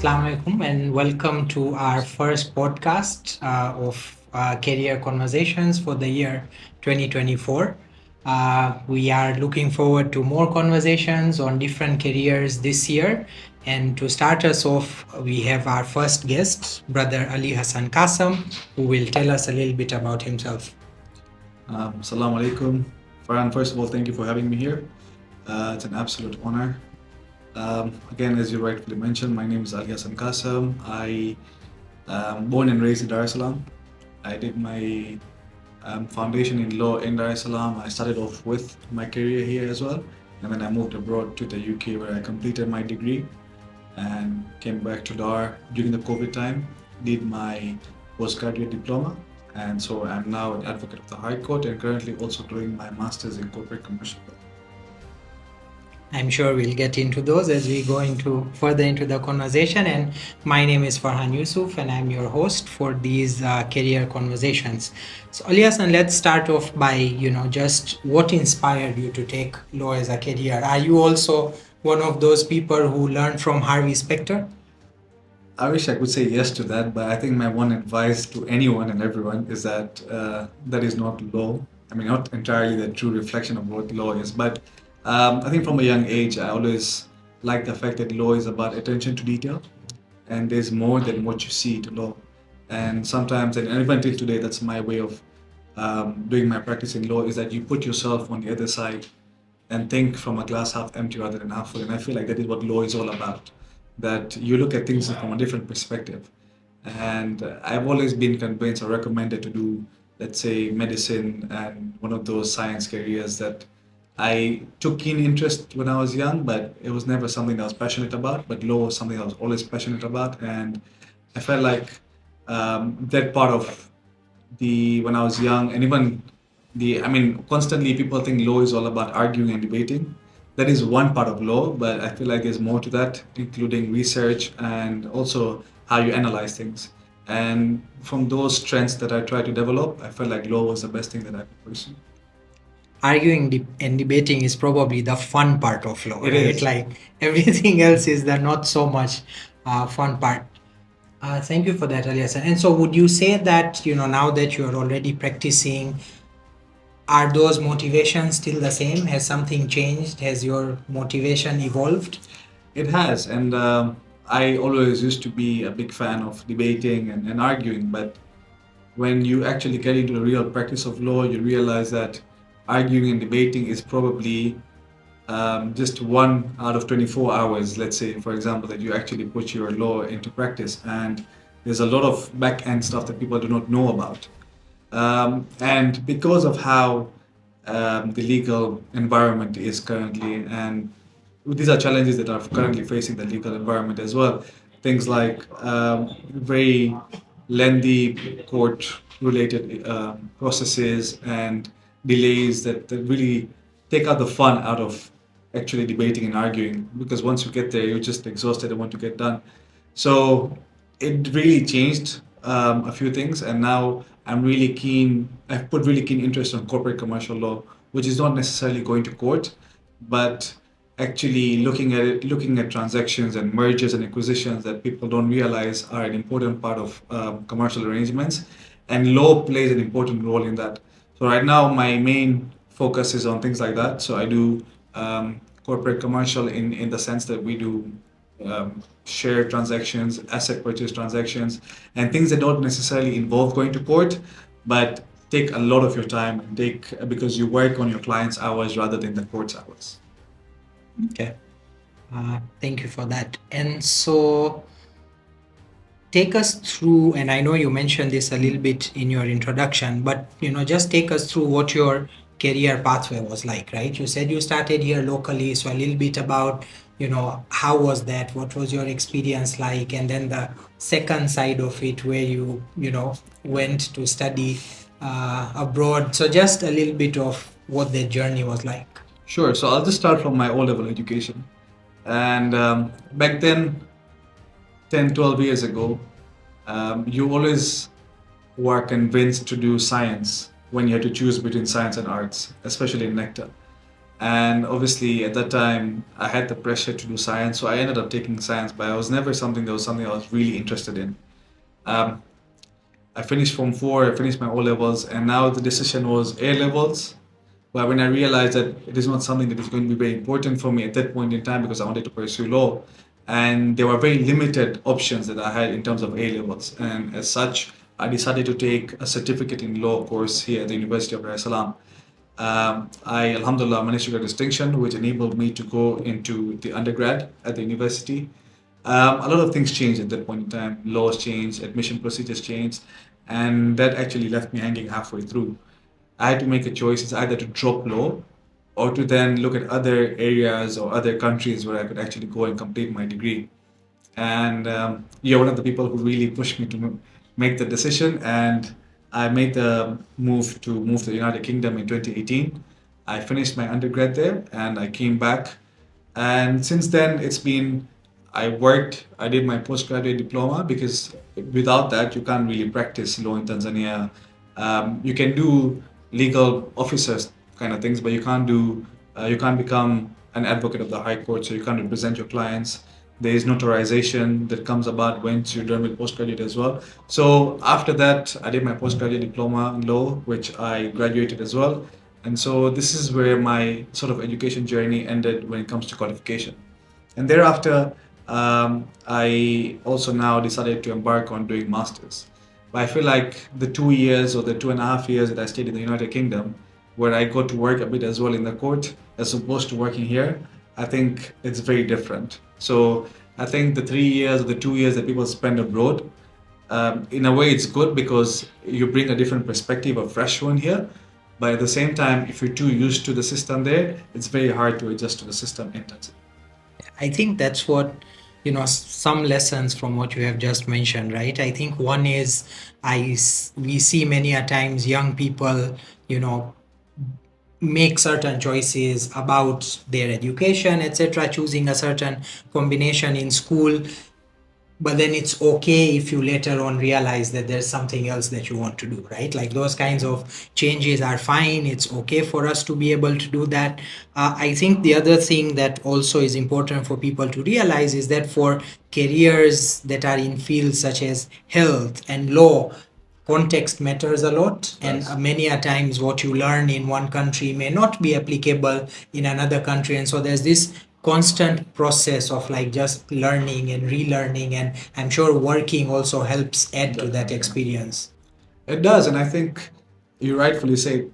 Assalamu alaikum and welcome to our first podcast of Career Conversations for the year 2024. We are looking forward to more conversations on different careers this year. And to start us off, we have our first guest, Brother Ali Hassan Kasam, who will tell us a little bit about himself. Assalamu alaikum. Farhan, first of all, thank you for having me here. It's an absolute honor. Again, as you rightfully mentioned, my name is Ali Hassan Kasam. I am born and raised in Dar es Salaam. I did my foundation in law in Dar es Salaam. I started off with my career here as well. And then I moved abroad to the UK where I completed my degree and came back to Dar during the COVID time, did my postgraduate diploma. And so I'm now an advocate of the High Court and currently also doing my master's in corporate commercial law. I'm sure we'll get into those as we go into further into the conversation. And my name is Farhan Yusuf, and I'm your host for these career conversations. So, Aliasan, let's start off by just what inspired you to take law as a career. Are you also one of those people who learned from Harvey Specter? I wish I could say yes to that, but I think my one advice to anyone and everyone is that that is not law. I mean, not entirely the true reflection of what law is, but I think from a young age, I always like the fact that law is about attention to detail, and there's more than what you see to law. And sometimes, and even till today, that's my way of doing my practice in law is that you put yourself on the other side and think from a glass half empty rather than half full. And I feel like that is what law is all about, that you look at things from a different perspective. And I've always been convinced or recommended to do, let's say, medicine and one of those science careers that I took keen interest when I was young, but it was never something that I was passionate about. But law was something I was always passionate about. And I felt like that part of the when I was young, and even I mean, constantly people think law is all about arguing and debating. That is one part of law, but I feel like there's more to that, including research and also how you analyze things. And from those strengths that I try to develop, I felt like law was the best thing that I could pursue. Arguing and debating is probably the fun part of law, It right? is. Like everything else is the not so much fun part. Thank you for that, Aliasan. And so, would you say that now that you are already practicing, are those motivations still the same? Has something changed? Has your motivation evolved? It has, and I always used to be a big fan of debating and arguing, but when you actually get into the real practice of law, you realize that arguing and debating is probably just 1 out of 24 hours, let's say, for example, that you actually put your law into practice. And there's a lot of back end stuff that people do not know about. And because of how the legal environment is currently, and these are challenges that are currently facing the legal environment as well. Things like very lengthy court-related processes and delays that really take out the fun out of actually debating and arguing. Because once you get there, you're just exhausted and want to get done. So it really changed a few things, and now I'm really keen. I've put really keen interest on corporate commercial law, which is not necessarily going to court, but actually looking at it, looking at transactions and mergers and acquisitions that people don't realize are an important part of commercial arrangements, and law plays an important role in that. So right now, my main focus is on things like that. So I do corporate commercial in the sense that we do share transactions, asset purchase transactions, and things that don't necessarily involve going to court, but take a lot of your time and take because you work on your client's hours rather than the court's hours. Okay. Thank you for that. And so, take us through, and I know you mentioned this a little bit in your introduction, but just take us through what your career pathway was like, right? You said you started here locally, so a little bit about how was that, what was your experience like, and then the second side of it where you went to study abroad. So just a little bit of what that journey was like. Sure. So I'll just start from my O-level education. And back then, 10, 12 years ago, you always were convinced to do science when you had to choose between science and arts, especially in NECTA. And obviously, at that time, I had the pressure to do science, so I ended up taking science. But I was never something I was really interested in. Um, I finished Form 4, I finished my O levels, and now the decision was A levels. But when I realized that it is not something that is going to be very important for me at that point in time because I wanted to pursue law, and there were very limited options that I had in terms of A levels. And as such, I decided to take a certificate in law course here at the University of Dar es Salaam. I, alhamdulillah, managed to get a distinction, which enabled me to go into the undergrad at the university. A lot of things changed at that point in time. Laws changed, admission procedures changed, and that actually left me hanging halfway through. I had to make a choice. It's either to drop law or to then look at other areas or other countries where I could actually go and complete my degree. And you're one of the people who really pushed me to make the decision. And I made the move to the United Kingdom in 2018. I finished my undergrad there and I came back. And since then, I did my postgraduate diploma because without that, you can't really practice law in Tanzania. You can do legal officers kind of things, but you can't become an advocate of the High Court, so you can't represent your clients. There is notarization that comes about once you're done with postgraduate as well. So after that, I did my postgraduate diploma in law, which I graduated as well. And so this is where my sort of education journey ended when it comes to qualification. And thereafter, I also now decided to embark on doing masters. But I feel like the 2 years or the 2.5 years that I stayed in the United Kingdom, where I got to work a bit as well in the court, as opposed to working here, I think it's very different. So I think the 3 years or the 2 years that people spend abroad, in a way, it's good because you bring a different perspective, a fresh one here. But at the same time, if you're too used to the system there, it's very hard to adjust to the system in Tanzania. I think that's what, some lessons from what you have just mentioned, right? I think one is we see many a times young people, you know, make certain choices about their education, etc., choosing a certain combination in school, but then it's okay if you later on realize that there's something else that you want to do, right? Like those kinds of changes are fine. It's okay for us to be able to do that. I think the other thing that also is important for people to realize is that for careers that are in fields such as health and law, context matters a lot, and Yes. many a times what you learn in one country may not be applicable in another country, and so there's this constant process of like just learning and relearning, and I'm sure working also helps add to that Definitely. experience. It does, and I think you rightfully say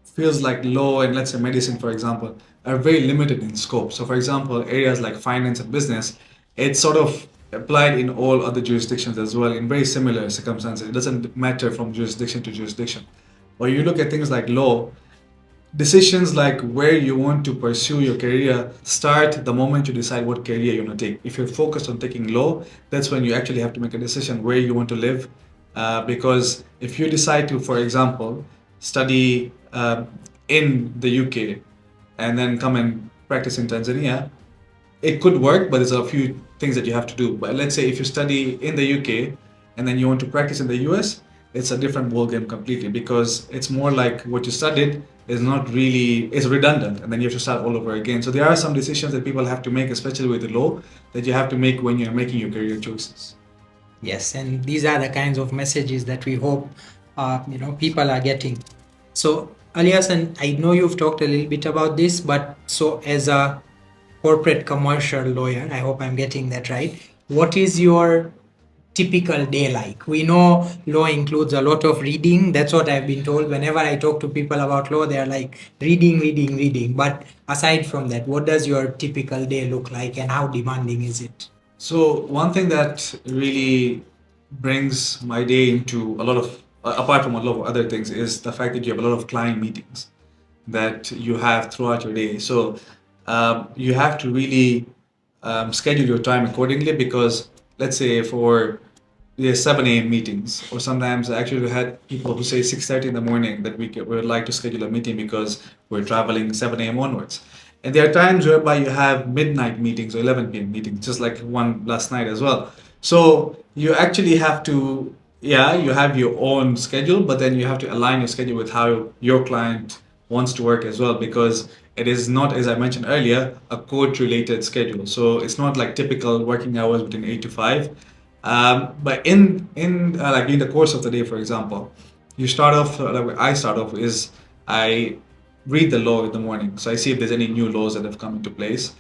fields like law and let's say medicine, for example, are very limited in scope. So, for example, areas like finance and business, it's sort of applied in all other jurisdictions as well in very similar circumstances. It doesn't matter from jurisdiction to jurisdiction. But you look at things like law, decisions like where you want to pursue your career start the moment you decide what career you want to take. If you're focused on taking law, that's when you actually have to make a decision where you want to live. Because if you decide to, for example, study in the UK and then come and practice in Tanzania, it could work, but there's a few things that you have to do. But let's say if you study in the UK and then you want to practice in the US, it's a different ballgame completely because it's more like what you studied is not really is redundant, and then you have to start all over again. So there are some decisions that people have to make, especially with the law, that you have to make when you're making your career choices. Yes, and these are the kinds of messages that we hope people are getting. So Alias, and I know you've talked a little bit about this, but so as a corporate commercial lawyer, I hope I'm getting that right, what is your typical day like? We know law includes a lot of reading. That's what I've been told. Whenever I talk to people about law, they're like reading, reading, reading. But aside from that, what does your typical day look like and how demanding is it? So one thing that really brings my day into a lot of, apart from a lot of other things, is the fact that you have a lot of client meetings that you have throughout your day. So you have to really schedule your time accordingly because let's say for yeah, 7 a.m. meetings, or sometimes I actually had people who say 6:30 in the morning that we would like to schedule a meeting because we're traveling 7 a.m. onwards. And there are times whereby you have midnight meetings or 11 p.m. meetings, just like one last night as well. So you actually have to, yeah, you have your own schedule, but then you have to align your schedule with how your client wants to work as well. Because it is not, as I mentioned earlier, a court related schedule. So it's not like typical working hours between 8 to 5. But like in the course of the day, for example, you start off like I start off is I read the law in the morning. So I see if there's any new laws that have come into place.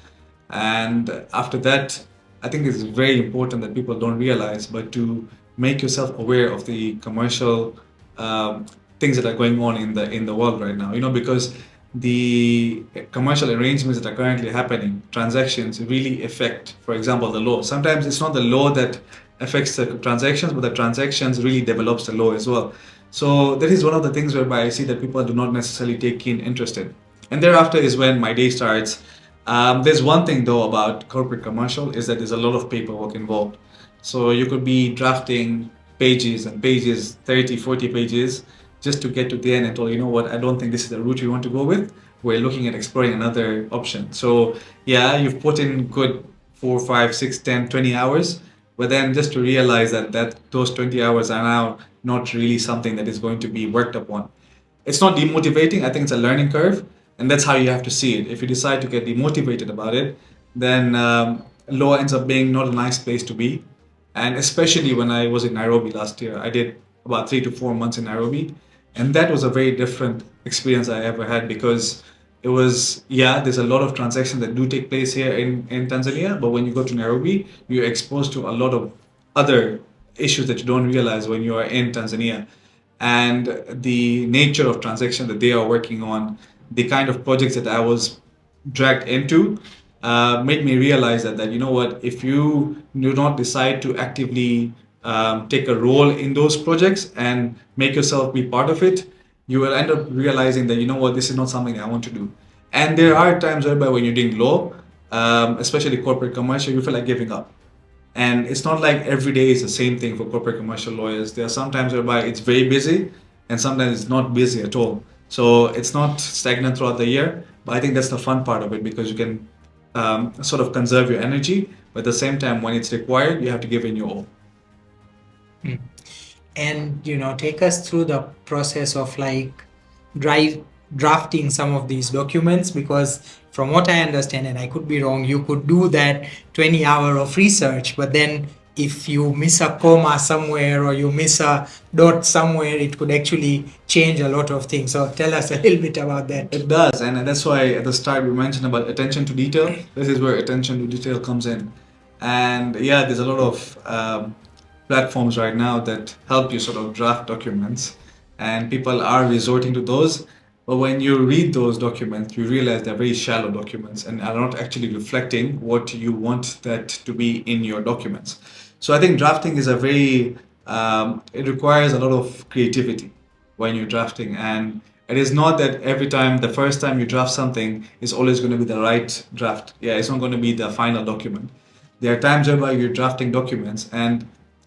And after that, I think it's very important that people don't realize, but to make yourself aware of the commercial um, things that are going on in the world right now. You know, because the commercial arrangements that are currently happening, transactions really affect, for example, the law. Sometimes it's not the law that affects the transactions, but the transactions really develops the law as well. So that is one of the things whereby I see that people do not necessarily take keen interest in. And thereafter is when my day starts. There's one thing though about corporate commercial is that there's a lot of paperwork involved. So you could be drafting pages and pages, 30, 40 pages, just to get to the end and tell you know what, I don't think this is the route we want to go with. We're looking at exploring another option. So yeah, you've put in good 4, 5, 6, 10, 20 hours, but then just to realize that those 20 hours are now not really something that is going to be worked upon. It's not demotivating. I think it's a learning curve, and that's how you have to see it. If you decide to get demotivated about it, then law ends up being not a nice place to be. And especially when I was in Nairobi last year, I did about 3 to 4 months in Nairobi, and that was a very different experience I ever had because it was, yeah, there's a lot of transactions that do take place here in Tanzania, but when you go to Nairobi, you're exposed to a lot of other issues that you don't realize when you are in Tanzania. And the nature of transaction that they are working on, the kind of projects that I was dragged into, made me realize that you know what, if you do not decide to actively take a role in those projects and make yourself be part of it, you will end up realizing that you know what, this is not something I want to do. And there are times whereby when you're doing law, especially corporate commercial, you feel like giving up. And it's not like every day is the same thing for corporate commercial lawyers. There are some times whereby it's very busy and sometimes it's not busy at all. So it's not stagnant throughout the year. But I think that's the fun part of it because you can sort of conserve your energy. But at the same time, when it's required, you have to give in your all. Mm. And take us through the process of like drive drafting some of these documents, because from what I understand, and I could be wrong, you could do that 20 hour of research, but then if you miss a comma somewhere or you miss a dot somewhere, it could actually change a lot of things. So tell us a little bit about that. It does, and that's why at the start we mentioned about attention to detail. This is where attention to detail comes in. And yeah, there's a lot of platforms right now that help you sort of draft documents, and people are resorting to those. But when you read those documents, you realize they're very shallow documents and are not actually reflecting what you want that to be in your documents. So I think drafting is a very, it requires a lot of creativity when you're drafting. And it is not that every time, the first time you draft something is always going to be the right draft. Yeah, it's not going to be the final document. There are times whereby you're drafting documents and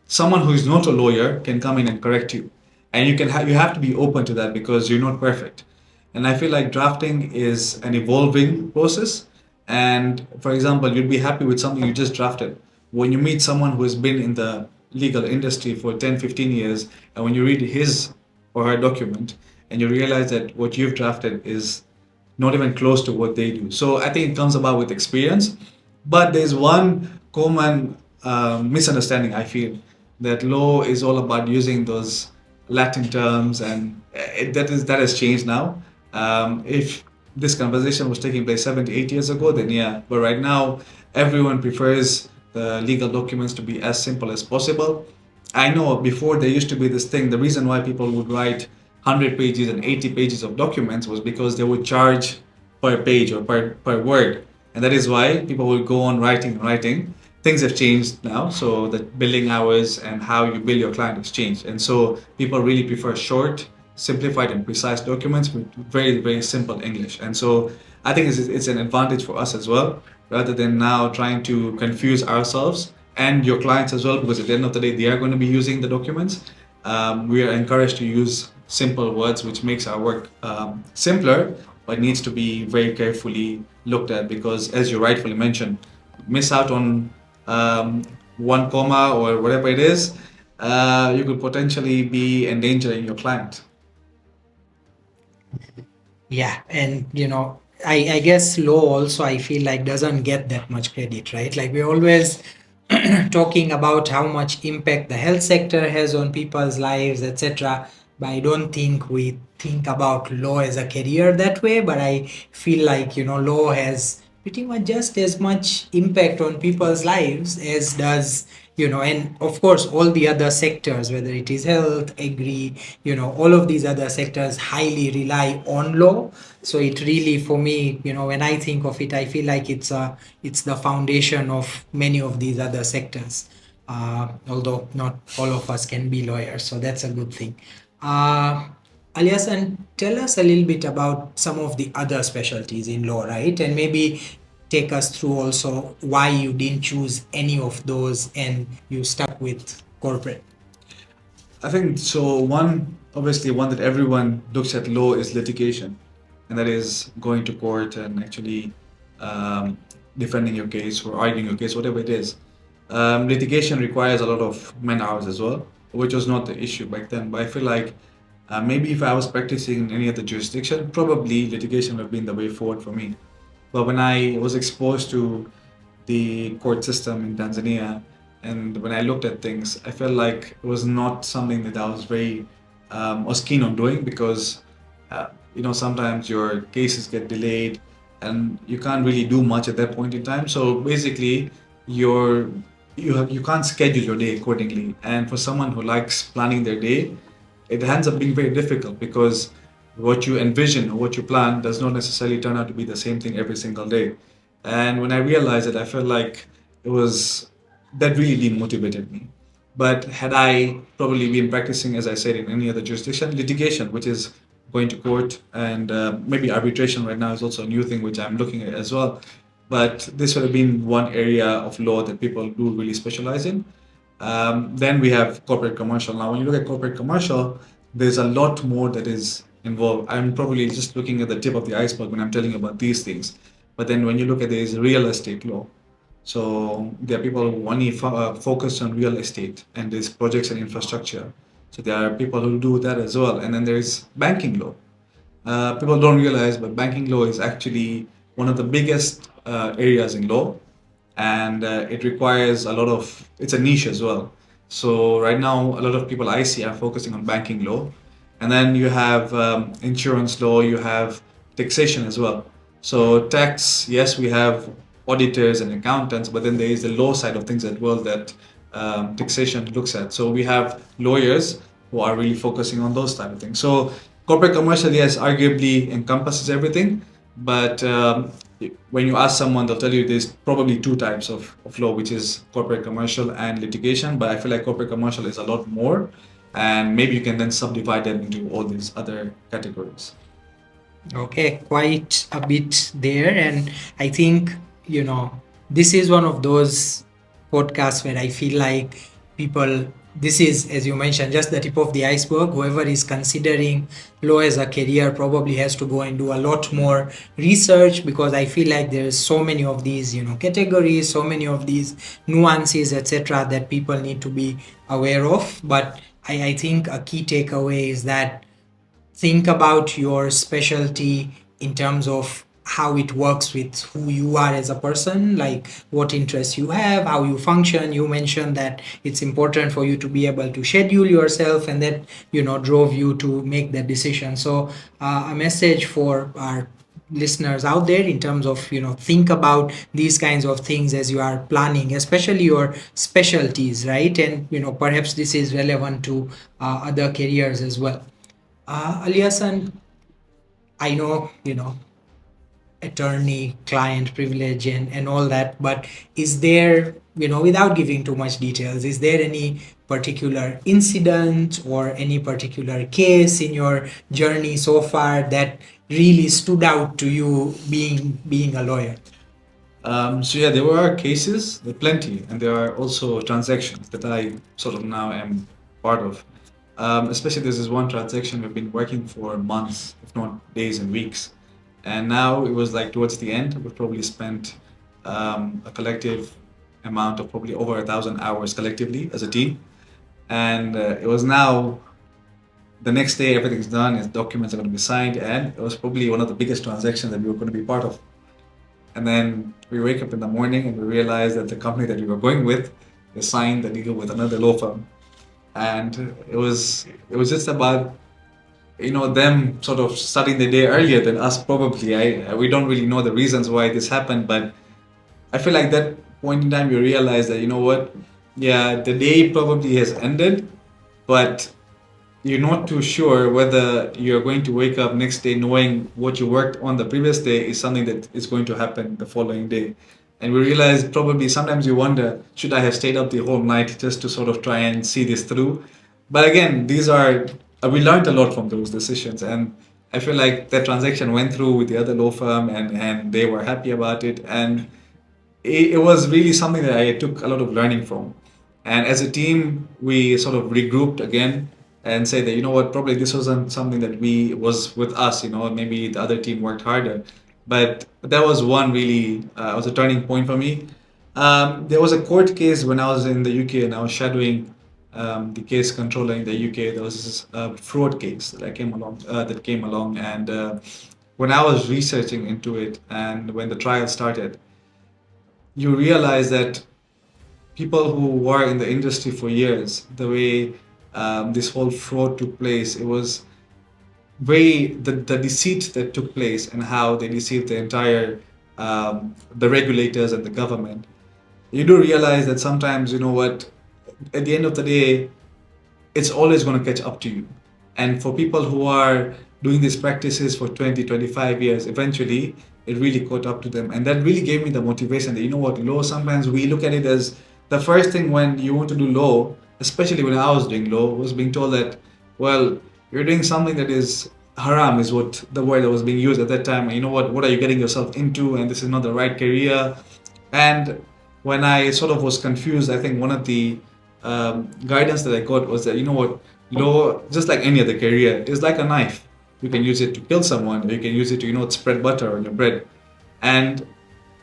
someone who is not a lawyer can come in and correct you. And you have to be open to that because you're not perfect. And I feel like drafting is an evolving process. And for example, you'd be happy with something you just drafted. When you meet someone who has been in the legal industry for 10, 15 years, and when you read his or her document, and you realize that what you've drafted is not even close to what they do. So I think it comes about with experience. But there's one common misunderstanding I feel that law is all about using those Latin terms, and that has changed now. If this conversation was taking place 7 to 8 years ago, then yeah. But right now, everyone prefers the legal documents to be as simple as possible. I know before there used to be this thing. The reason why people would write 100 pages and 80 pages of documents was because they would charge per page or per word. And that is why people will go on writing and writing. Things have changed now, so the billing hours and how you bill your client has changed. And so people really prefer short, simplified, and precise documents with very, very simple English. And so I think it's an advantage for us as well, rather than now trying to confuse ourselves and your clients as well, because at the end of the day, they are going to be using the documents. We are encouraged to use simple words, which makes our work simpler, but needs to be very carefully looked at because, as you rightfully mentioned, miss out on one comma or whatever it is, you could potentially be endangering your client. Yeah, and I guess law also I feel like doesn't get that much credit, right? Like we're always talking about how much impact the health sector has on people's lives, etc. But I don't think we think about law as a career that way. But I feel like law has pretty much just as much impact on people's lives as does and of course all the other sectors, whether it is health, agri, all of these other sectors highly rely on law. So it really, for me, when I think of it, I feel like it's the foundation of many of these other sectors. Although not all of us can be lawyers, so that's a good thing. uh, Alias, and tell us a little bit about some of the other specialties in law, right? And maybe take us through also why you didn't choose any of those and you stuck with corporate. I think so. Obviously, one that everyone looks at law is litigation, and that is going to court and actually um, defending your case or arguing your case, whatever it is. Litigation requires a lot of man hours as well, which was not the issue back then. But I feel like maybe if I was practicing in any other jurisdiction, probably litigation would have been the way forward for me. But when I was exposed to the court system in Tanzania, and when I looked at things, I felt like it was not something that I was very was keen on doing because sometimes your cases get delayed and you can't really do much at that point in time. So basically, you're you can't schedule your day accordingly. And for someone who likes planning their day, it ends up being very difficult because what you envision or what you plan does not necessarily turn out to be the same thing every single day. And when I realized it, I felt like it was that really demotivated me. But had I probably been practicing, as I said, in any other jurisdiction, litigation, which is going to court, and maybe arbitration right now is also a new thing which I'm looking at as well. But this would have been one area of law that people do really specialize in. Then we have corporate commercial. Now, when you look at corporate commercial, there's a lot more that is involved. I'm probably just looking at the tip of the iceberg when I'm telling you about these things. But then when you look at this real estate law, so there are people who only focus on real estate and there's projects and infrastructure. So there are people who do that as well. And then there's banking law. People don't realize, but banking law is actually one of the biggest areas in law, and it requires a lot of. It's a niche as well. So right now, a lot of people I see are focusing on banking law, and then you have insurance law, you have taxation as well. So tax, yes, we have auditors and accountants, but then there is the law side of things as well that taxation looks at. So we have lawyers who are really focusing on those type of things. So corporate commercial, yes, arguably encompasses everything, but when you ask someone, they'll tell you there's probably two types of law, which is corporate commercial and litigation. But I feel like corporate commercial is a lot more, and maybe you can then subdivide them into all these other categories. Okay, quite a bit there. And I think, this is one of those podcasts where I feel like people, this is, as you mentioned, just the tip of the iceberg. Whoever is considering law as a career probably has to go and do a lot more research, because I feel like there's so many of these, categories, so many of these nuances, etc., that people need to be aware of. But I think a key takeaway is that think about your specialty in terms of how it works with who you are as a person, like what interests you have, how you function. You mentioned that it's important for you to be able to schedule yourself, and that drove you to make that decision. So a message for our listeners out there in terms of think about these kinds of things as you are planning, especially your specialties, right? And perhaps this is relevant to other careers as well. Aliasan, I know, attorney, client privilege and all that, but is there, without giving too much details, is there any particular incident or any particular case in your journey so far that really stood out to you being a lawyer? So yeah, there were cases, there are plenty, and there are also transactions that I sort of now am part of. Especially this is one transaction we've been working for months, if not days and weeks, and now it was like towards the end, we've probably spent a collective amount of probably over 1,000 hours collectively as a team, and it was now the next day everything's done, his documents are going to be signed, and it was probably one of the biggest transactions that we were going to be part of. And then we wake up in the morning and we realize that the company that we were going with has signed a deal with another law firm. And it was just about them sort of starting the day earlier than us probably. We don't really know the reasons why this happened, but I feel like that point in time you realize that, you know what, yeah, the day probably has ended, but you're not too sure whether you're going to wake up next day knowing what you worked on the previous day is something that is going to happen the following day. And we realize probably sometimes you wonder, should I have stayed up the whole night just to sort of try and see this through? But again, these are, we learned a lot from those decisions. And I feel like that transaction went through with the other law firm, and they were happy about it. And it was really something that I took a lot of learning from. And as a team, we sort of regrouped again and say that, you know what, probably this wasn't something that we was with us, maybe the other team worked harder. But that was one really, was a turning point for me. There was a court case when I was in the UK and I was shadowing the case controller in the UK. There was this fraud case that came along, and when I was researching into it and when the trial started, you realize that people who were in the industry for years, the way this whole fraud took place, it was the deceit that took place and how they deceived the entire the regulators and the government. You do realize that sometimes, you know what, at the end of the day, it's always going to catch up to you. And for people who are doing these practices for 20, 25 years, eventually it really caught up to them. And that really gave me the motivation that, you know what, law, sometimes we look at it as the first thing when you want to do law, especially when I was doing law, was being told that, well, you're doing something that is haram, is what the word that was being used at that time. And you know what are you getting yourself into? And this is not the right career. And when I sort of was confused, I think one of the guidance that I got was that, you know what, law, just like any other career, is like a knife. You can use it to kill someone, or you can use it to, spread butter on your bread. And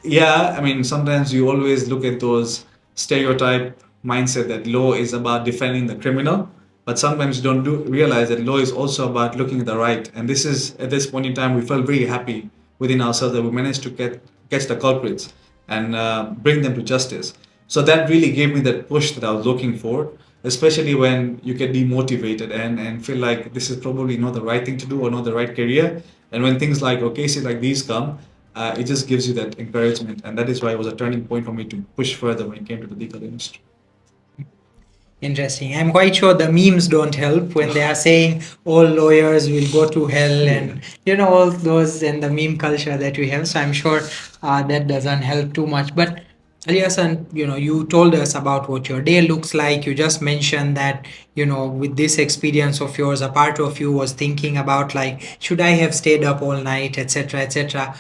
yeah, I mean, sometimes you always look at those stereotype mindset that law is about defending the criminal, but sometimes you don't realize that law is also about looking at the right. And this is, at this point in time, we felt very happy within ourselves that we managed to catch the culprits and bring them to justice. So that really gave me that push that I was looking for, especially when you get demotivated and feel like this is probably not the right thing to do or not the right career. And when things like cases like these come, it just gives you that encouragement. And that is why it was a turning point for me to push further when it came to the legal industry. Interesting. I'm quite sure the memes don't help when they are saying all lawyers will go to hell, and all those, and the meme culture that we have. So I'm sure that doesn't help too much. But Aliasan, you told us about what your day looks like. You just mentioned that, with this experience of yours, a part of you was thinking about, like, should I have stayed up all night, etc., etc.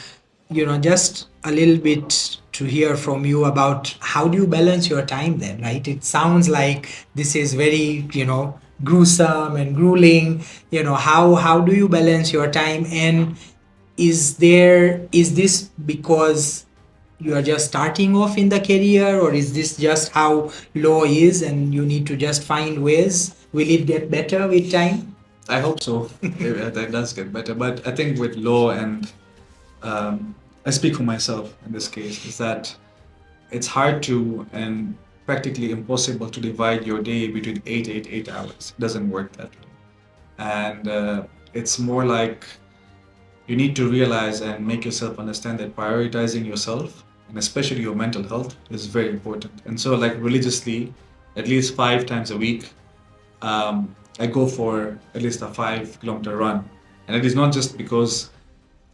Just a little bit to hear from you about how do you balance your time then, right? It sounds like this is very, gruesome and grueling. How do you balance your time? And is this because you are just starting off in the career, or is this just how law is and you need to just find ways? Will it get better with time? I hope so. That does get better. But I think with law, and I speak for myself in this case, is that it's hard to and practically impossible to divide your day between 8 hours. It doesn't work that way. And it's more like you need to realize and make yourself understand that prioritizing yourself and especially your mental health is very important. And so, like religiously, at least 5 times a week, I go for at least a 5 kilometer run. And it is not just because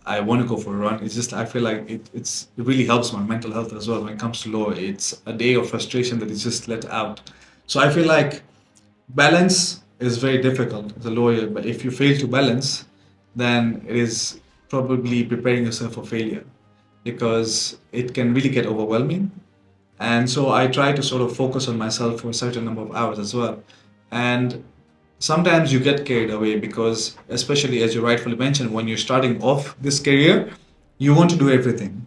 I want to go for a run. It's just I feel like it really helps my mental health as well when it comes to law. It's a day of frustration that is just let out. So I feel like balance is very difficult as a lawyer, but if you fail to balance, then it is probably preparing yourself for failure because it can really get overwhelming. And so I try to sort of focus on myself for a certain number of hours as well. And sometimes you get carried away because, especially as you rightfully mentioned, when you're starting off this career, you want to do everything.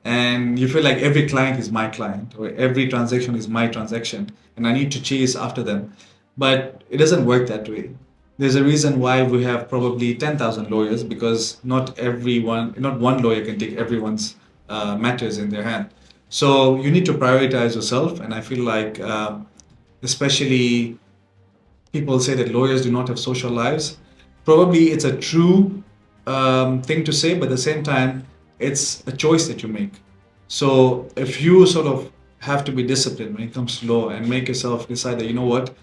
And you feel like every client is my client or every transaction is my transaction and I need to chase after them. But it doesn't work that way. There's a reason why we have probably 10,000 lawyers, because not one lawyer can take everyone's matters in their hand. So you need to prioritize yourself, and I feel like, especially people say that lawyers do not have social lives. Probably it's a true thing to say, but at the same time, it's a choice that you make. So if you sort of have to be disciplined when it comes to law and make yourself decide that, you know what,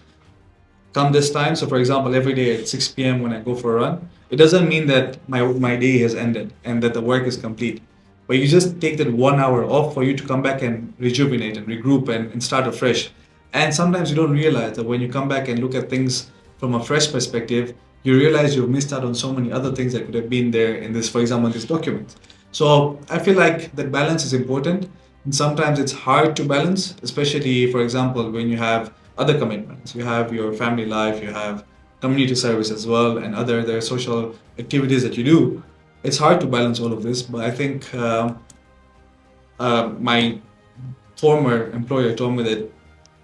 come this time. So, for example, every day at 6 p.m. when I go for a run, it doesn't mean that my day has ended and that the work is complete. But you just take that 1 hour off for you to come back and rejuvenate and regroup and start afresh. And sometimes you don't realize that when you come back and look at things from a fresh perspective, you realize you've missed out on so many other things that could have been there in this, for example, this document. So I feel like that balance is important. And sometimes it's hard to balance, especially, for example, when you have other commitments. You have your family life, you have community service as well, and other social activities that you do. It's hard to balance all of this, but I think my former employer told me that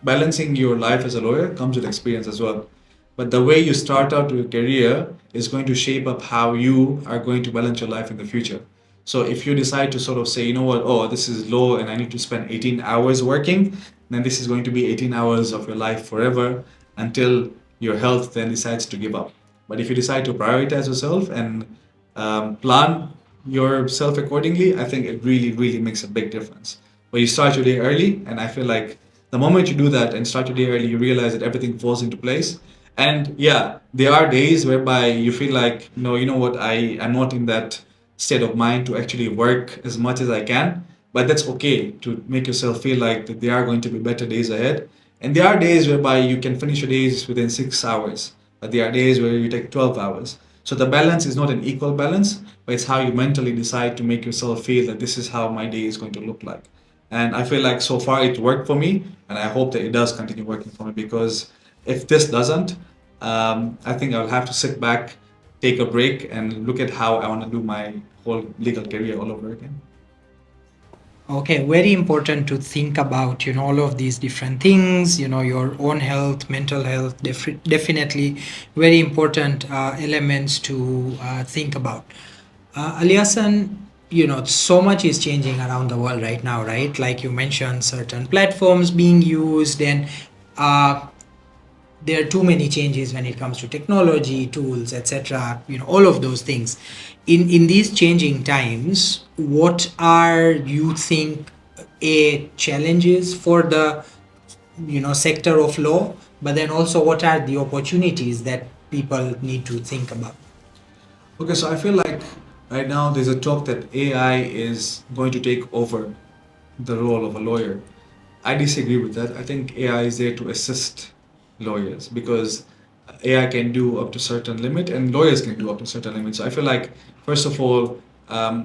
balancing your life as a lawyer comes with experience as well. But the way you start out your career is going to shape up how you are going to balance your life in the future. So if you decide to sort of say, you know what, oh, this is low and I need to spend 18 hours working, then this is going to be 18 hours of your life forever until your health then decides to give up. But if you decide to prioritize yourself and plan yourself accordingly, I think it really, really makes a big difference. But you start your day early, and I feel like the moment you do that and start your day early, you realize that everything falls into place. And yeah, there are days whereby you feel like, no, you know what, I am not in that state of mind to actually work as much as I can. But that's okay to make yourself feel like that there are going to be better days ahead. And there are days whereby you can finish your days within 6 hours, but there are days where you take 12 hours. So the balance is not an equal balance, but it's how you mentally decide to make yourself feel that this is how my day is going to look like. And I feel like so far it worked for me, and I hope that it does continue working for me, because if this doesn't, I think I'll have to sit back, take a break, and look at how I want to do my whole legal career all over again. Okay, very important to think about, all of these different things, your own health, mental health, definitely very important elements to think about. Aliasan, so much is changing around the world right now, right? Like you mentioned, certain platforms being used, and uh, there are too many changes when it comes to technology, tools, etc. All of those things. In these changing times, what are you think a challenges for the sector of law, but then also what are the opportunities that people need to think about? Okay, so I feel like right now there's a talk that AI is going to take over the role of a lawyer. I disagree with that. I think AI is there to assist lawyers, because AI can do up to certain limit and lawyers can do up to certain limit. So I feel like, first of all,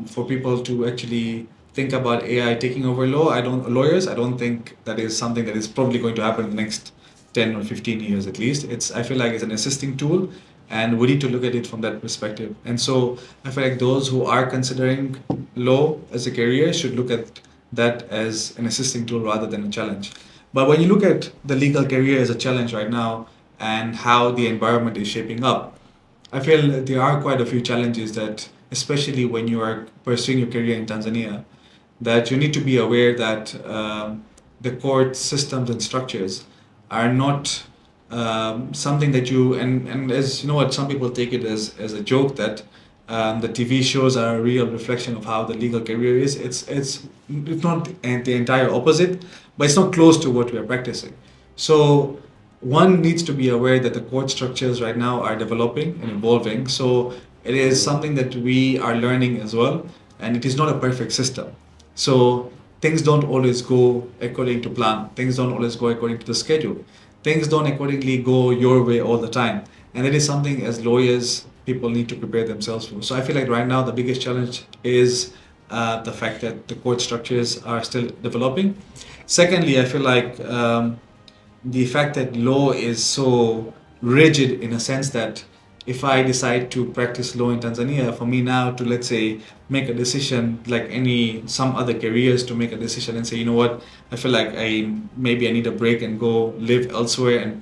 for people to actually think about AI taking over lawyers, I don't think that is something that is probably going to happen in the next 10 or 15 years at least. I feel like it's an assisting tool, and we need to look at it from that perspective. And so I feel like those who are considering law as a career should look at that as an assisting tool rather than a challenge. But when you look at the legal career as a challenge right now and how the environment is shaping up, I feel that there are quite a few challenges that, especially when you are pursuing your career in Tanzania, that you need to be aware that the court systems and structures are not something that and as you know what, some people take it as a joke that the TV shows are a real reflection of how the legal career is. It's not the entire opposite, but it's not close to what we are practicing. So one needs to be aware that the court structures right now are developing and evolving. So it is something that we are learning as well, and it is not a perfect system. So things don't always go according to plan. Things don't always go according to the schedule. Things don't accordingly go your way all the time. And that is something as lawyers, people need to prepare themselves for. So I feel like right now the biggest challenge is the fact that the court structures are still developing. Secondly, I feel like the fact that law is so rigid, in a sense that if I decide to practice law in Tanzania, for me now to, let's say, make a decision like some other careers, to make a decision and say, you know what, I feel like I need a break and go live elsewhere and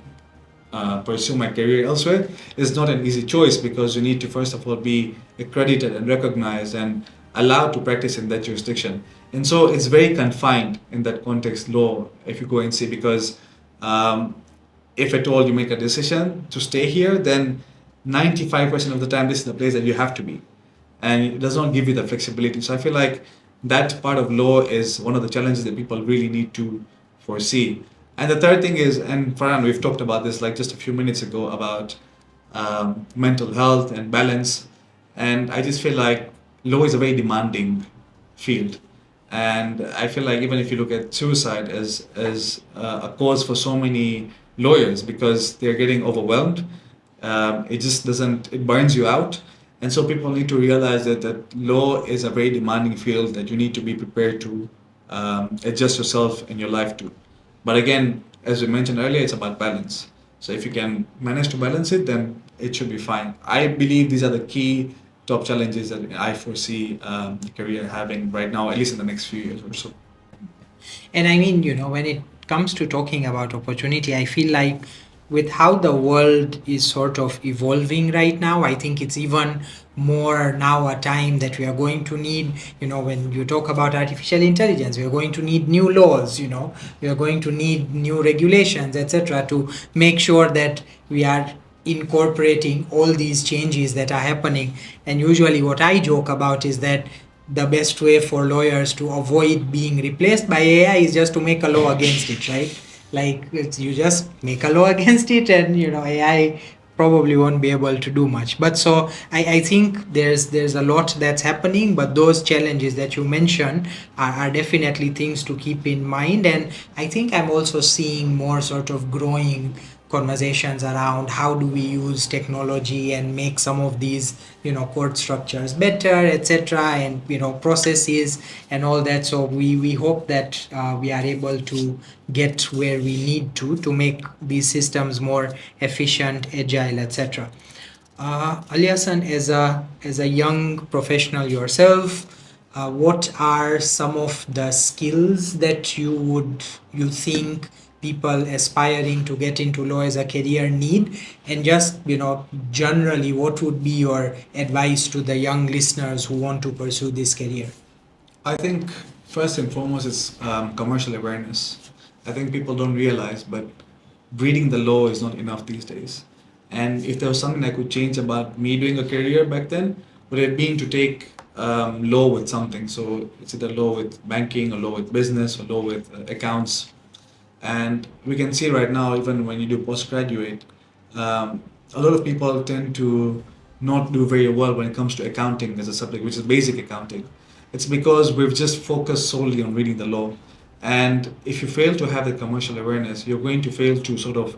pursue my career elsewhere is not an easy choice, because you need to first of all be accredited and recognized and allowed to practice in that jurisdiction. And so it's very confined in that context law, if you go and see, because um, if at all you make a decision to stay here, then 95% of the time this is the place that you have to be, and it does not give you the flexibility. So I feel like that part of law is one of the challenges that people really need to foresee. And the third thing is, and Farhan, we've talked about this like just a few minutes ago about mental health and balance. And I just feel like law is a very demanding field. And I feel like even if you look at suicide as a cause for so many lawyers, because they're getting overwhelmed, it just doesn't, it burns you out. And so people need to realize that law is a very demanding field that you need to be prepared to adjust yourself in your life to. But again, as we mentioned earlier, it's about balance. So if you can manage to balance it, then it should be fine. I believe these are the key top challenges that I foresee the career having right now, at least in the next few years or so. And I mean, when it comes to talking about opportunity, I feel like with how the world is sort of evolving right now, I think it's even more now a time that we are going to need, when you talk about artificial intelligence, we are going to need new laws, we are going to need new regulations, etc., to make sure that we are incorporating all these changes that are happening. And usually, what I joke about is that the best way for lawyers to avoid being replaced by AI is just to make a law against it, right? Like you just make a law against it, and AI probably won't be able to do much. But so I think there's a lot that's happening, but those challenges that you mentioned are definitely things to keep in mind. And I think I'm also seeing more sort of growing conversations around how do we use technology and make some of these code structures better, etc., and processes and all that. So we hope that we are able to get where we need to make these systems more efficient, agile, etc. Aliasan, as a young professional yourself, what are some of the skills that you think people aspiring to get into law as a career need? And just generally, what would be your advice to the young listeners who want to pursue this career? I think first and foremost is commercial awareness. I think people don't realize, but reading the law is not enough these days. And if there was something I could change about me doing a career back then, would have been to take law with something. So it's either law with banking, or law with business, or law with accounts. And we can see right now, even when you do postgraduate, a lot of people tend to not do very well when it comes to accounting as a subject, which is basic accounting. It's because we've just focused solely on reading the law. And if you fail to have the commercial awareness, you're going to fail to sort of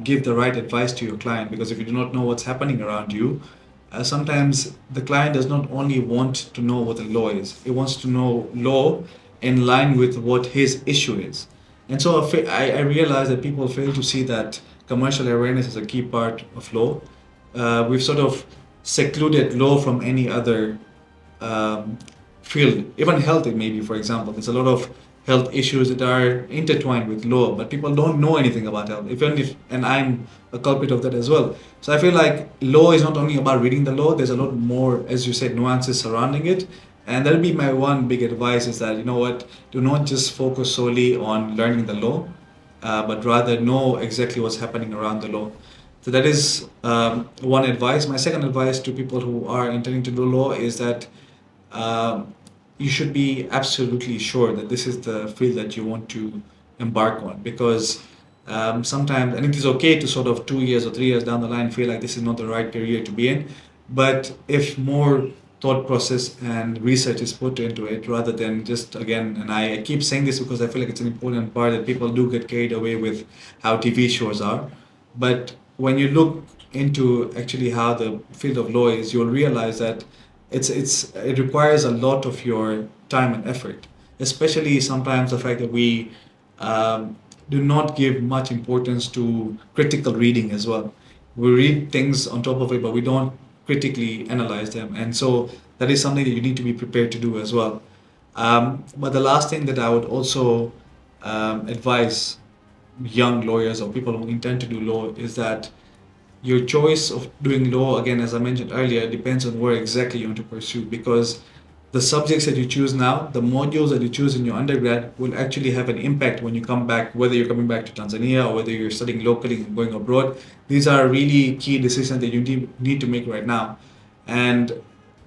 give the right advice to your client. Because if you do not know what's happening around you, sometimes the client does not only want to know what the law is, he wants to know law in line with what his issue is. And so I realize that people fail to see that commercial awareness is a key part of law. We've sort of secluded law from any other um, field, even health, maybe, for example. There's a lot of health issues that are intertwined with law, but people don't know anything about health, even if, and I'm a culprit of that as well. So I feel like law is not only about reading the law, there's a lot more, as you said, nuances surrounding it. And that'll be my one big advice is that, you know what, do not just focus solely on learning the law, but rather know exactly what's happening around the law. So that is one advice. My second advice to people who are intending to do law is that um, you should be absolutely sure that this is the field that you want to embark on, because sometimes, and it is okay to sort of 2 years or 3 years down the line feel like this is not the right career to be in, but if more thought process and research is put into it rather than just, again, and I keep saying this because I feel like it's an important part, that people do get carried away with how TV shows are, but when you look into actually how the field of law is, you'll realize that it requires a lot of your time and effort, especially sometimes the fact that we um, do not give much importance to critical reading as well. We read things on top of it, but we don't critically analyze them, and so that is something that you need to be prepared to do as well. But the last thing that I would also advise young lawyers or people who intend to do law is that your choice of doing law, again, as I mentioned earlier, depends on where exactly you want to pursue, because the subjects that you choose now, the modules that you choose in your undergrad, will actually have an impact when you come back, whether you're coming back to Tanzania or whether you're studying locally and going abroad. These are really key decisions that you need to make right now. And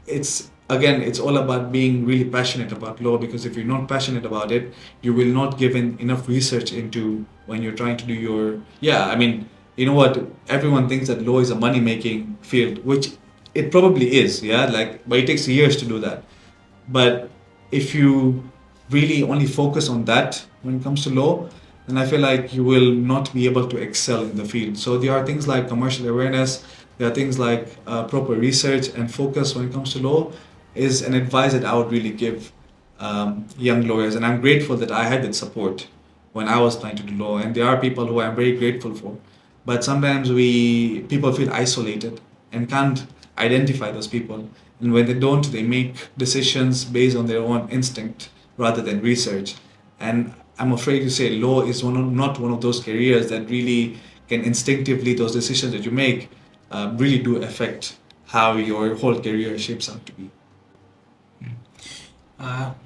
it's, again, it's all about being really passionate about law, because if you're not passionate about it, you will not give in enough research into when you're trying to do your, yeah, I mean, you know what, everyone thinks that law is a money making field, which it probably is, yeah, like, but it takes years to do that. But if you really only focus on that when it comes to law, then I feel like you will not be able to excel in the field. So there are things like commercial awareness, there are things like proper research and focus when it comes to law is an advice that I would really give young lawyers. And I'm grateful that I had that support when I was trying to do law. And there are people who I'm very grateful for. But sometimes people feel isolated and can't identify those people. And when they don't, they make decisions based on their own instinct rather than research. And I'm afraid to say law is not one of those careers that really can instinctively, those decisions that you make really do affect how your whole career shapes out to be.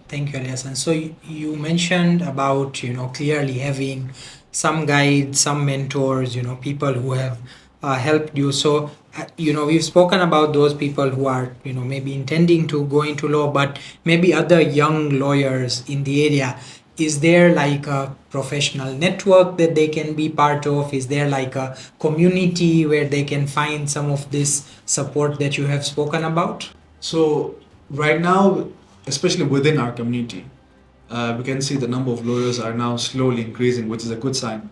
Thank you, Elias. And so you mentioned about, clearly having some guides, some mentors, people who have helped you. So, we've spoken about those people who are, maybe intending to go into law, but maybe other young lawyers in the area. Is there like a professional network that they can be part of? Is there like a community where they can find some of this support that you have spoken about? So right now, especially within our community, we can see the number of lawyers are now slowly increasing, which is a good sign.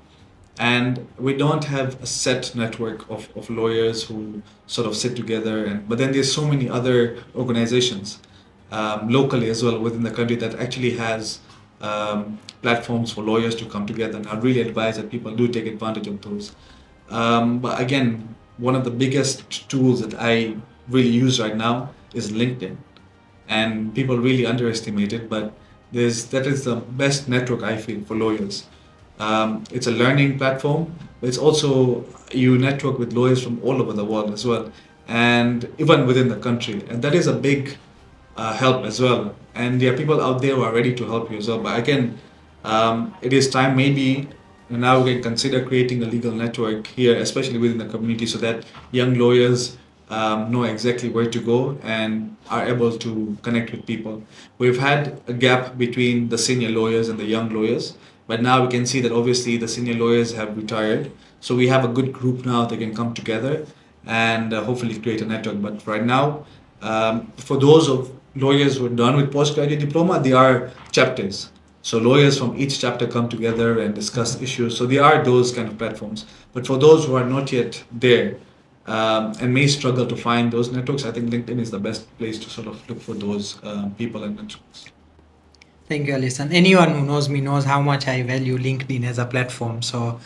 And we don't have a set network of lawyers who sort of sit together. But then there's so many other organizations locally as well within the country that actually has platforms for lawyers to come together. And I really advise that people do take advantage of those. But again, one of the biggest tools that I really use right now is LinkedIn, and people really underestimate it. But that is the best network I feel for lawyers. It's a learning platform, but it's also you network with lawyers from all over the world as well, and even within the country, and that is a big help as well. And there are people out there who are ready to help you as well. But again, it is time maybe now we can consider creating a legal network here, especially within the community, so that young lawyers know exactly where to go and are able to connect with people. We've had a gap between the senior lawyers and the young lawyers, but now we can see that obviously the senior lawyers have retired. So we have a good group now that can come together and hopefully create a network. But right now, for those of lawyers who are done with postgraduate diploma, they are chapters. So lawyers from each chapter come together and discuss issues. So there are those kind of platforms. But for those who are not yet there and may struggle to find those networks, I think LinkedIn is the best place to sort of look for those people and networks. Thank you, Alison. Anyone who knows me knows how much I value LinkedIn as a platform. So,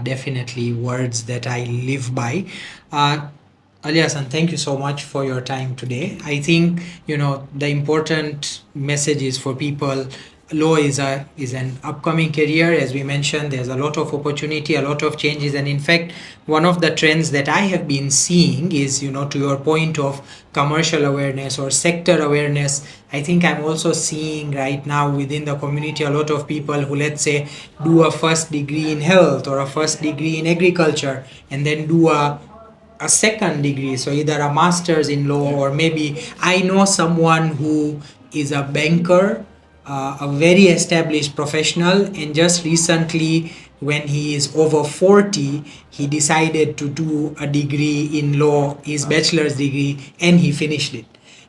definitely words that I live by. Aliasan, thank you so much for your time today. I think the important message is for people. Law is an upcoming career, as we mentioned. There's a lot of opportunity, a lot of changes, and in fact, one of the trends that I have been seeing is, to your point of commercial awareness or sector awareness. I think I'm also seeing right now within the community a lot of people who, let's say, do a first degree in health or a first degree in agriculture and then do a second degree, so either a master's in law, or maybe I know someone who is a banker, a very established professional, and just recently, when he is over 40, he decided to do a degree in law, his bachelor's degree, and he finished it,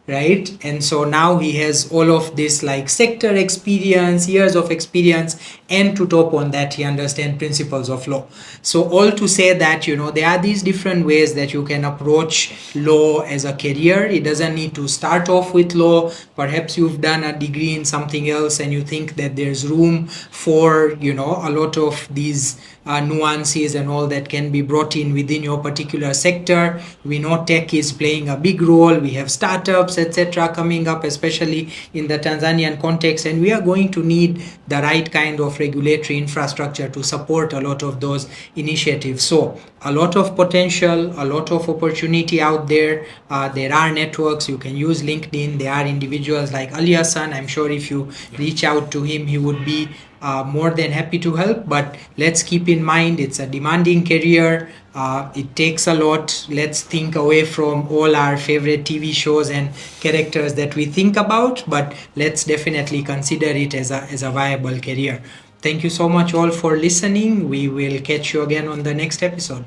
right? And so now he has all of this like sector experience, years of experience, and to top on that, he understands principles of law. So all to say that there are these different ways that you can approach law as a career. It doesn't need to start off with law. Perhaps you've done a degree in something else and you think that there's room for a lot of these nuances and all that can be brought in within your particular sector. We know tech is playing a big role. We have startups, startups, etc., coming up, especially in the Tanzanian context, and we are going to need the right kind of regulatory infrastructure to support a lot of those initiatives. So a lot of potential, a lot of opportunity out there. There are networks. You can use LinkedIn. There are individuals like Ali Hassan. I'm sure if you reach out to him, he would be more than happy to help. But let's keep in mind it's a demanding career. It takes a lot. Let's think away from all our favorite TV shows and characters that we think about, but let's definitely consider it as a viable career. Thank you so much all for listening. We will catch you again on the next episode.